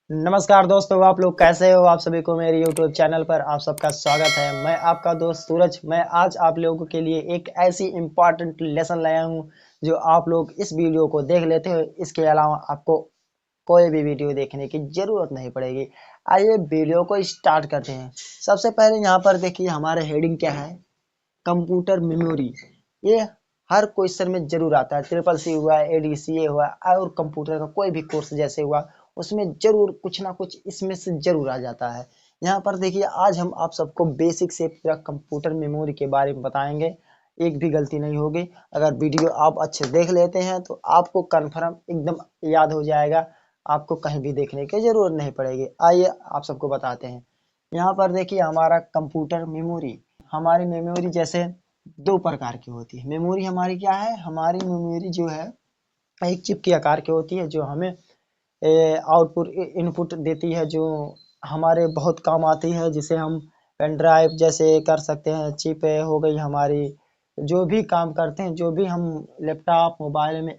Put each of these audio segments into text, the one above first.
नमस्कार दोस्तों, आप लोग कैसे हो। आप सभी को मेरे YouTube चैनल पर आप सबका स्वागत है। मैं आपका दोस्त सूरज। मैं आज आप लोगों के लिए एक ऐसी इम्पॉर्टेंट लेसन लाया हूं जो आप लोग इस वीडियो को देख लेते हो। इसके अलावा आपको कोई भी वीडियो देखने की जरूरत नहीं पड़ेगी। आइए वीडियो को स्टार्ट करते हैं। सबसे पहले यहाँ पर देखिए हमारा हेडिंग क्या है, कंप्यूटर मेमोरी। ये हर क्वेश्चन में जरूर आता है। ट्रिपल सी हुआ, एडीसीए हुआ और कंप्यूटर का कोई भी कोर्स जैसे हुआ, उसमें जरूर कुछ ना कुछ इसमें से जरूर आ जाता है। यहाँ पर देखिए आज हम आप सबको बेसिक से पूरा कंप्यूटर मेमोरी के बारे में बताएंगे। एक भी गलती नहीं होगी। अगर वीडियो आप अच्छे देख लेते हैं तो आपको कन्फर्म एकदम याद हो जाएगा। आपको कहीं भी देखने की जरूरत नहीं पड़ेगी। आइए आप सबको बताते हैं। यहाँ पर देखिए हमारा कंप्यूटर मेमोरी। हमारी मेमोरी जैसे दो प्रकार की होती है। मेमोरी हमारी क्या है, हमारी मेमोरी जो है एक चिप के आकार की होती है, जो हमें आउटपुट इनपुट देती है, जो हमारे बहुत काम आती है, जिसे हम पेन ड्राइव जैसे कर सकते हैं। चिप हो गई हमारी, जो भी काम करते हैं, जो भी हम लैपटॉप मोबाइल में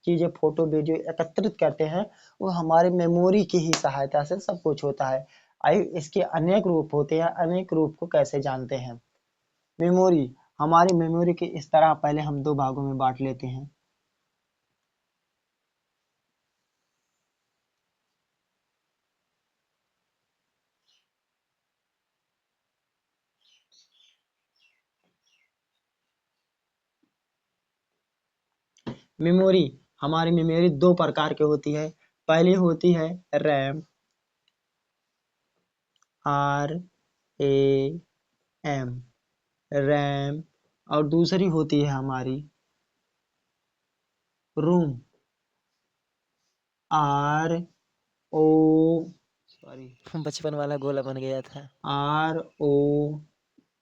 चीजें फोटो वीडियो एकत्रित करते हैं, वो हमारे मेमोरी की ही सहायता से सब कुछ होता है। आइए इसके अनेक रूप होते हैं। अनेक रूप को कैसे जानते हैं। मेमोरी, हमारी मेमोरी के इस तरह पहले हम दो भागों में बांट लेते हैं। मेमोरी, हमारी मेमोरी दो प्रकार की होती है। पहली होती है RAM, R A M, RAM. और दूसरी होती है हमारी रोम, आर ओ, सॉरी, बचपन वाला गोला बन गया था। आर ओ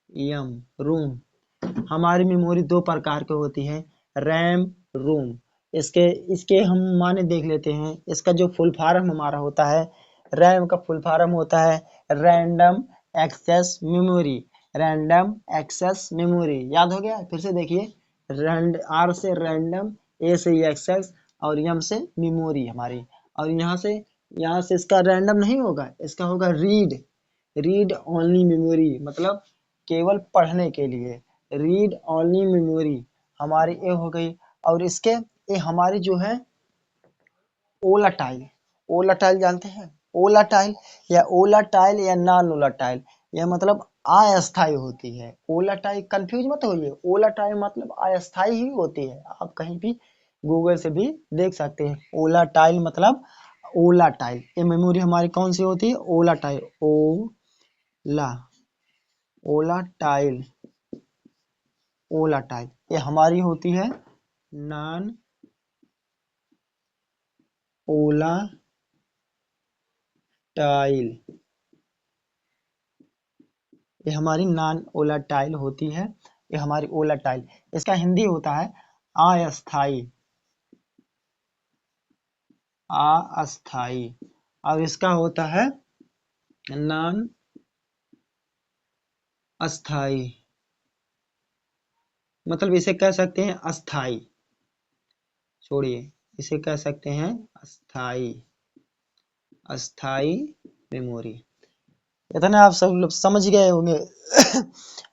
एम, रोम। हमारी मेमोरी दो प्रकार की होती है, रैम, रोम। इसके इसके हम माने देख लेते हैं। इसका जो फुल फॉर्म हमारा होता है, रैम का फुल फॉर्म होता है random access memory. Random access memory याद हो गया। फिर से देखिए, आर से रैंडम, ए से एक्सेस और एम से मेमोरी हमारी। और यहाँ से इसका रैंडम नहीं होगा, इसका होगा रीड। रीड ओनली मेमोरी, मतलब केवल पढ़ने के लिए। रीड ओनली मेमोरी हमारी ये हो गई। और इसके ये हमारी जो है ओलाटाइल। ओलाटाइल जानते हैं, ओलाटाइल या नॉन ओलाटाइल, यह मतलब अस्थायी होती है। ओलाटाइल कंफ्यूज मत होइए, ओलाटाइल मतलब अस्थायी ही होती है। आप कहीं भी गूगल से भी देख सकते हैं। ओलाटाइल मतलब ओलाटाइल। ये मेमोरी हमारी कौन सी होती है, ओलाटाइल। ओला ओलाटाइल, ओलाटाइल ये हमारी होती है नॉन ओलाटाइल। ये हमारी नॉन ओलाटाइल होती है। ये हमारी ओलाटाइल। इसका हिंदी होता है अस्थाई। अस्थाई। और इसका होता है नॉन अस्थाई, मतलब इसे कह सकते हैं अस्थाई। छोड़िए, इसे कह सकते हैं अस्थाई। अस्थाई मेमोरी। इतने आप सब लोग समझ गए होंगे।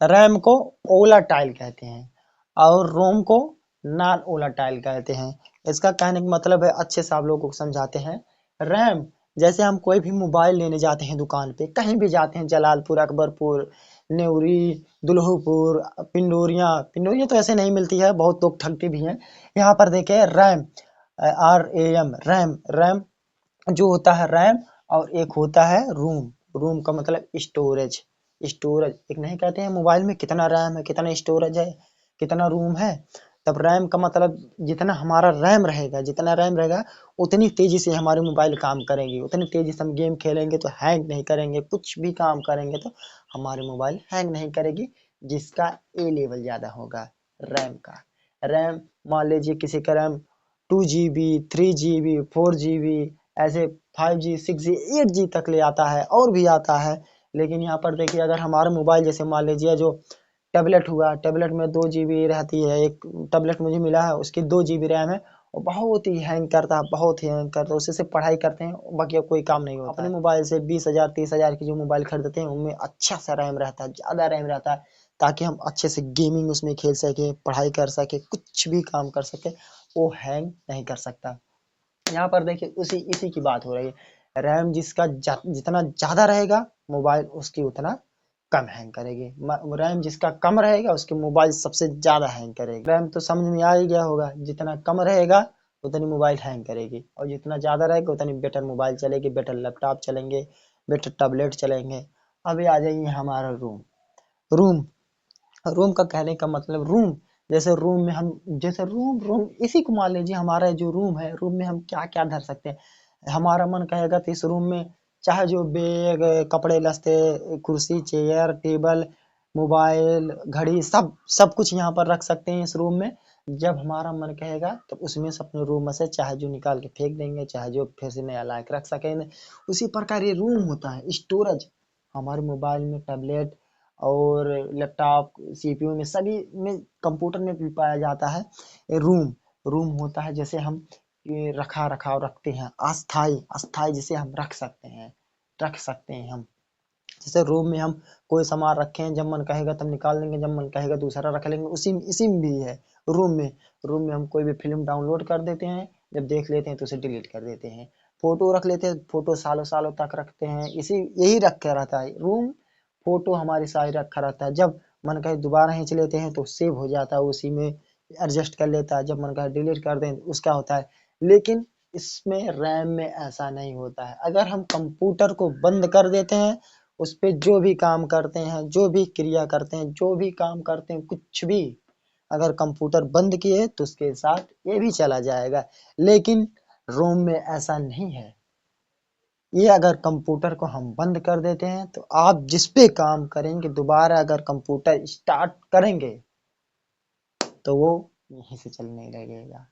रैम को ओलाटाइल कहते हैं और रोम को नॉन ओलाटाइल कहते हैं। इसका कहने का मतलब है, अच्छे से आप लोगों को समझाते हैं। रैम, जैसे हम कोई भी मोबाइल लेने जाते हैं दुकान पे, कहीं भी जाते हैं, जलालपुर, अकबरपुर, नेवरी, दुल्हूपुर, पिंडोरिया। पिंडोरिया तो ऐसे नहीं मिलती है, बहुत लोग ठगते भी हैं। यहाँ पर देखे RAM, R A M, RAM. RAM जो होता है रैम, और एक होता है रूम। रूम का मतलब स्टोरेज। स्टोरेज एक नहीं कहते हैं मोबाइल में कितना रैम है, कितना स्टोरेज है, कितना रूम है। तब रैम का मतलब जितना हमारा रैम रहेगा, जितना रैम रहेगा उतनी तेजी से हमारे मोबाइल काम करेंगे। उतनी तेजी से हम गेम खेलेंगे तो हैंग नहीं करेंगे, कुछ भी काम करेंगे तो हमारे मोबाइल हैंग नहीं करेगी। जिसका ए लेवल ज्यादा होगा रैम का। रैम मान लीजिए किसी का रैम 2 GB, 3 GB, 4 GB, ऐसे 5G, 6G, 8G तक ले आता है और भी आता है। लेकिन यहाँ पर देखिए, अगर हमारा मोबाइल जैसे मान लीजिए जो टैबलेट हुआ, टैबलेट में 2 GB रहती है। एक टैबलेट मुझे मिला है, उसकी 2 GB रैम है और बहुत ही हैंग करता है, बहुत ही हैंग करता है। उसी से पढ़ाई करते हैं, बाकी और कोई काम नहीं होता। अपने मोबाइल से 20,000 30,000 की जो मोबाइल खरीदते हैं उनमें अच्छा सा रैम रहता है, ज़्यादा रैम रहता है, ताकि हम अच्छे से गेमिंग उसमें खेल सके, पढ़ाई कर सके, कुछ भी काम कर सके, वो हैंग नहीं कर सकता। यहाँ पर देखिए उसी इसी की बात हो रही है। रैम जिसका जितना ज़्यादा रहेगा मोबाइल उसकी उतना कम हैंग करेगी। रैम जिसका कम रहेगा उसकी मोबाइल सबसे ज़्यादा हैंग करेगी। रैम तो समझ में आ ही गया होगा, जितना कम रहेगा उतनी मोबाइल हैंग करेगी, और जितना ज़्यादा रहेगा उतनी बेटर मोबाइल चलेगी, बेटर लैपटॉप चलेंगे, बेटर टैबलेट चलेंगे। अभी आ जाइए हमारा रूम। रूम रूम का कहने का मतलब रूम, जैसे रूम में हम जैसे रूम रूम इसी को मान लीजिए, हमारा जो रूम है, रूम में हम क्या क्या धर सकते हैं। हमारा मन कहेगा तो इस रूम में चाहे जो बैग, कपड़े लत्ते, कुर्सी, चेयर, टेबल, मोबाइल, घड़ी, सब सब कुछ यहाँ पर रख सकते हैं इस रूम में। जब हमारा मन कहेगा तो उसमें से अपने रूम में से चाहे जो निकाल के फेंक देंगे, चाहे जो फिर से नया ला के रख सकेंगे। उसी प्रकार ये रूम होता है स्टोरेज। हमारे मोबाइल में, टैबलेट और लैपटॉप, सीपीयू में, सभी में, कंप्यूटर में भी पाया जाता है रूम। रूम होता है जैसे हम ये रखा रखाव रखते हैं, अस्थाई अस्थाई जिसे हम रख सकते हैं हम। जैसे रूम में हम कोई सामान रखे हैं, जब मन कहेगा तब निकाल लेंगे, जब मन कहेगा दूसरा रख लेंगे, उसी इसी में भी है रूम में। रूम में हम कोई भी फिल्म डाउनलोड कर देते हैं, जब देख लेते हैं तो उसे डिलीट कर देते हैं। फोटो रख लेते हैं, फोटो सालों सालों तक रखते हैं, इसी यही रखा रहता है रूम। फोटो हमारी सारी रखा रहता है, जब मन करे दोबारा खींच लेते हैं तो सेव हो जाता है, उसी में एडजस्ट कर लेता है, जब मन करे डिलीट कर दें तो उसका होता है। लेकिन इसमें रैम में ऐसा नहीं होता है। अगर हम कंप्यूटर को बंद कर देते हैं, उस पे जो भी काम करते हैं, जो भी क्रिया करते हैं, जो भी काम करते हैं, कुछ भी अगर कंप्यूटर बंद किए तो उसके साथ ये भी चला जाएगा। लेकिन रोम में ऐसा नहीं है। ये अगर कंप्यूटर को हम बंद कर देते हैं तो आप जिस पे काम करेंगे, दोबारा अगर कंप्यूटर स्टार्ट करेंगे तो वो यहीं से चलने लगेगा।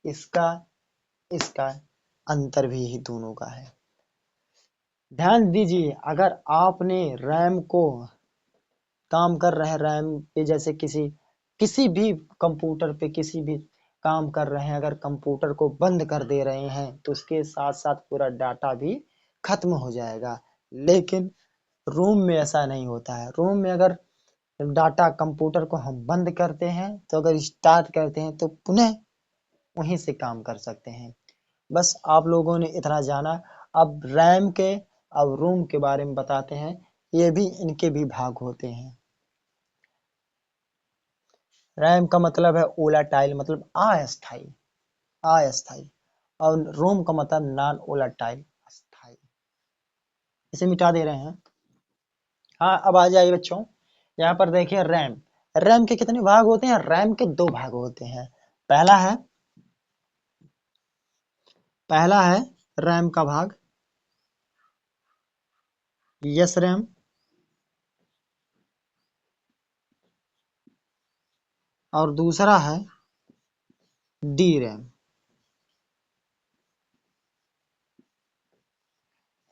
इसका इसका अंतर भी ही दोनों का है। ध्यान दीजिए, अगर आपने रैम को काम कर रहे हैं, रैम पे जैसे किसी किसी भी कंप्यूटर पे किसी भी काम कर रहे हैं, अगर कंप्यूटर को बंद कर दे रहे हैं तो उसके साथ साथ पूरा डाटा भी खत्म हो जाएगा। लेकिन रोम में ऐसा नहीं होता है। रोम में अगर डाटा कंप्यूटर को हम बंद करते हैं तो अगर स्टार्ट करते हैं तो पुनः वहीं से काम कर सकते हैं। बस आप लोगों ने इतना जाना। अब रैम के, अब रोम के बारे में बताते हैं। ये भी इनके भी भाग होते हैं। रैम का मतलब है ओलाटाइल, मतलब अस्थाई, अस्थाई। और रोम का मतलब नॉन ओलाटाइल, अस्थाई। इसे मिटा दे रहे हैं। हाँ, अब आ जाइए बच्चों। यहाँ पर देखिए रैम। रैम के कितने भाग होते हैं? रैम के दो भाग होते हैं। पहला है पहला है रैम का भाग यस रैम, और दूसरा है डी रैम।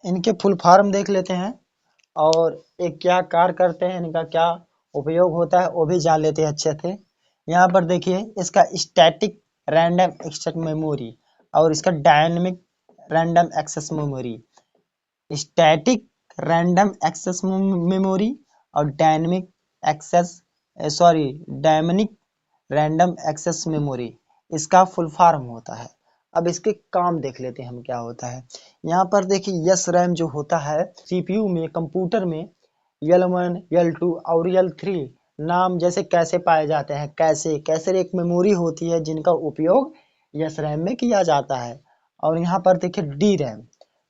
इनके फुल फॉर्म देख लेते हैं, और एक क्या कार्य करते हैं, इनका क्या उपयोग होता है वो भी जान लेते हैं अच्छे से। यहाँ पर देखिए इसका स्टैटिक रैंडम एक्सेस मेमोरी और इसका dynamic random access memory. Static random access memory और dynamic access sorry dynamic random access memory, इसका फुल फॉर्म होता है। अब इसके काम देख लेते हैं हम क्या होता है। यहाँ पर देखिए यस रैम जो होता है, सीपीयू में, कंप्यूटर में L1 L2 और L3 नाम जैसे कैसे पाए जाते हैं, कैसे कैसे एक मेमोरी होती है जिनका उपयोग यस रैम में किया जाता है। और यहाँ पर देखिए डी रैम।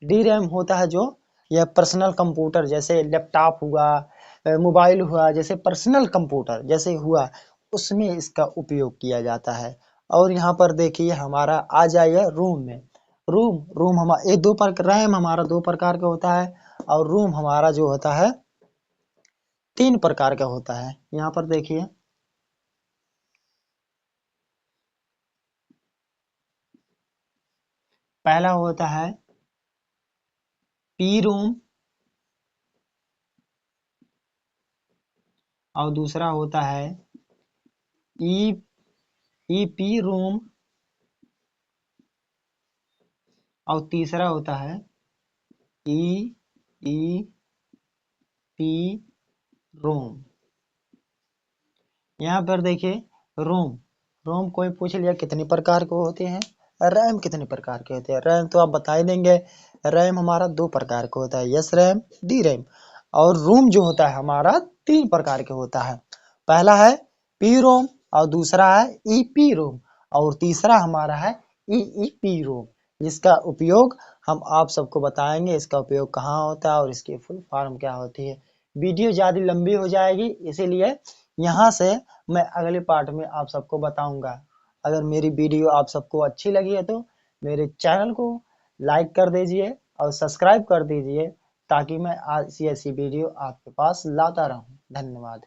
डी रैम होता है जो यह पर्सनल कंप्यूटर जैसे लैपटॉप हुआ, मोबाइल हुआ, जैसे पर्सनल कंप्यूटर जैसे हुआ, उसमें इसका उपयोग किया जाता है। और यहाँ पर देखिए हमारा आ जाइए रूम में। रूम रूम हमारा ये दो पर रैम हमारा दो प्रकार का होता है, और रूम हमारा जो होता है तीन प्रकार का होता है। यहाँ पर देखिए पहला होता है पी रूम, और दूसरा होता है ई ई पी रूम, और तीसरा होता है ई ई पी रोम। यहाँ पर देखिए रोम, रोम कोई पूछ लिया कितने प्रकार के होते हैं, रैम कितने प्रकार के होते हैं। रैम तो आप बता ही देंगे, रैम हमारा 2 प्रकार का होता है, एस रैम डी रैम। और रोम जो होता है हमारा 3 प्रकार के होता है। पहला है पी रोम और दूसरा है ईपी रोम और तीसरा हमारा है ईईपी रोम, जिसका उपयोग हम आप सबको बताएंगे, इसका उपयोग कहाँ होता है और इसकी फुल फॉर्म क्या होती है। वीडियो ज़्यादा लंबी हो जाएगी, इसीलिए यहाँ से मैं अगले पार्ट में आप सबको बताऊंगा। अगर मेरी वीडियो आप सबको अच्छी लगी है तो मेरे चैनल को लाइक कर दीजिए और सब्सक्राइब कर दीजिए, ताकि मैं ऐसी ऐसी वीडियो आपके पास लाता रहूं। धन्यवाद।